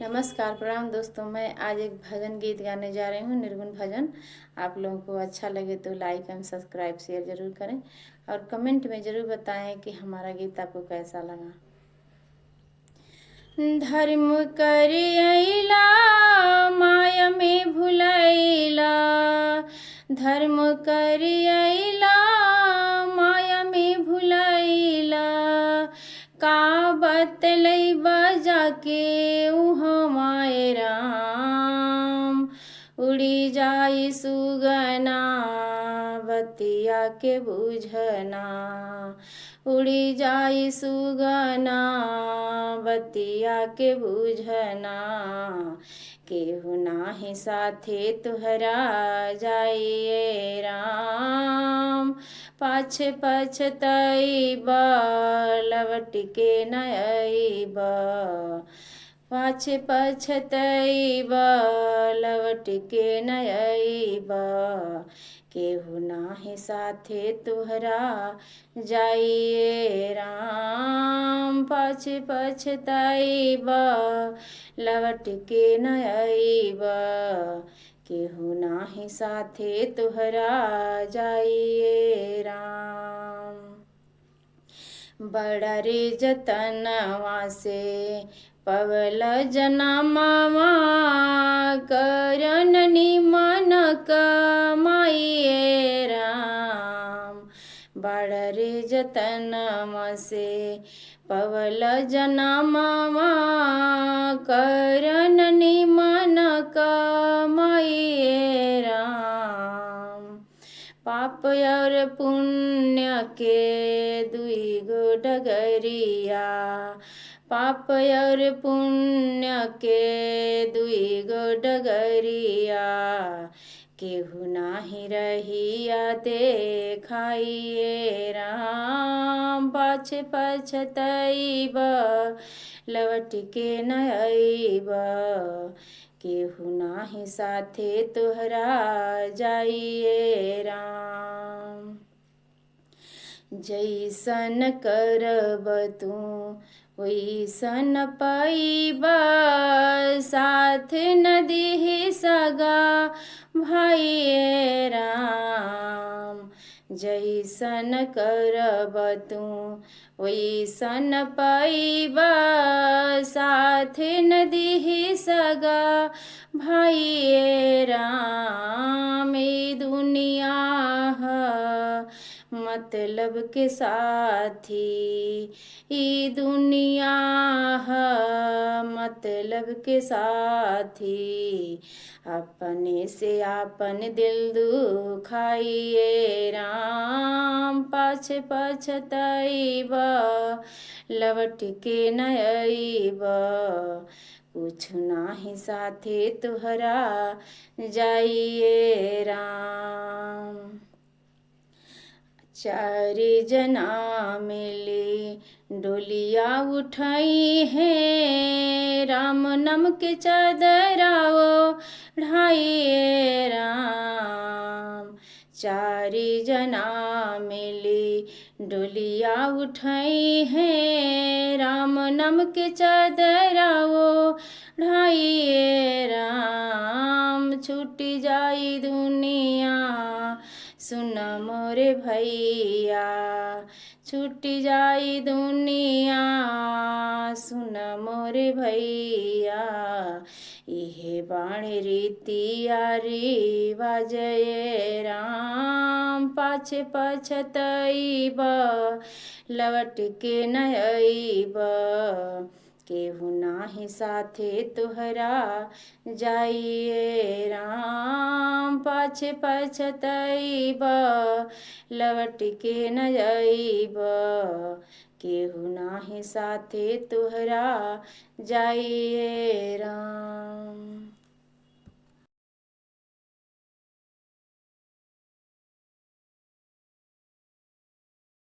नमस्कार, प्रणाम दोस्तों। मैं आज एक भजन गीत गाने जा रही हूँ, निर्गुण भजन। आप लोगों को अच्छा लगे तो लाइक एंड सब्सक्राइब शेयर ज़रूर करें और कमेंट में ज़रूर बताएं कि हमारा गीत आपको कैसा लगा। धर्म करियला माया में भुलैला, धर्म करियला माया में भुलैला, का बतलैबा जाके उहमाए राम। उड़ी जाई सुगना बतिया के बुझना, उड़ी जाई सुगना बतिया के बुझना, केहू नाही साथे तुहरा जाइए राम। पाछे पछतैबा लवट के न अइबा, पाछे पछतैबा लवट के न अइबा, केहू नाही साथे तुहरा जाइए राम। पाछे पछतैबा लवट के न अइबा, केहू नाही साथे तुहरा जाइए राम। बड़ा रे जतनवा से पवल जनमवा, करन निमन कमाइए राम। बड़ा रे जतनवा से पवल जनमवा, करन निमन कमाइए राम। पाप और पुण्य के दुई गो डगरिया, पाप और पुण्य के दुई गो डगरिया, केहू नाही रहिया देखाइए राम। पाछे पछतैबा लवट के न अइबा, केहू नाही साथे तुहरा जाइए राम। जैसन करब तू वैसन पाइबा, साथ न दिही सगा भाइये राम। जैसन करब तू वैसन पाइबा, साथ न दिही सगा भाइये राम। ई दुनिया मतलब के साथी, ई दुनिया मतलब के साथी, अपने से आपन दिल दुखाइए राम। पाछे पछतैबा लवट के न अइबा, कुछ नाही साथे तुहरा जाइए राम। चारि जना मिली डोलिया उठाई है, राम नाम के चादराओ ढाइए राम। चारि जना मिली डोलिया उठाई है, राम नाम के चादराओ ढाइए राम। छूट जाई दुनिया सुन मोरे भैया, छूट जाई दुनिया सुन मोरे भैया, इहे बाणी रीतिया रिवाजए राम। पाछे पछतैबा लवट के न अइबा, केहू नाही साथे तुहरा जाइए राम। पाछे पछतैबा लवट के न अइबा, केहू नाही साथे तुहरा जाइए राम।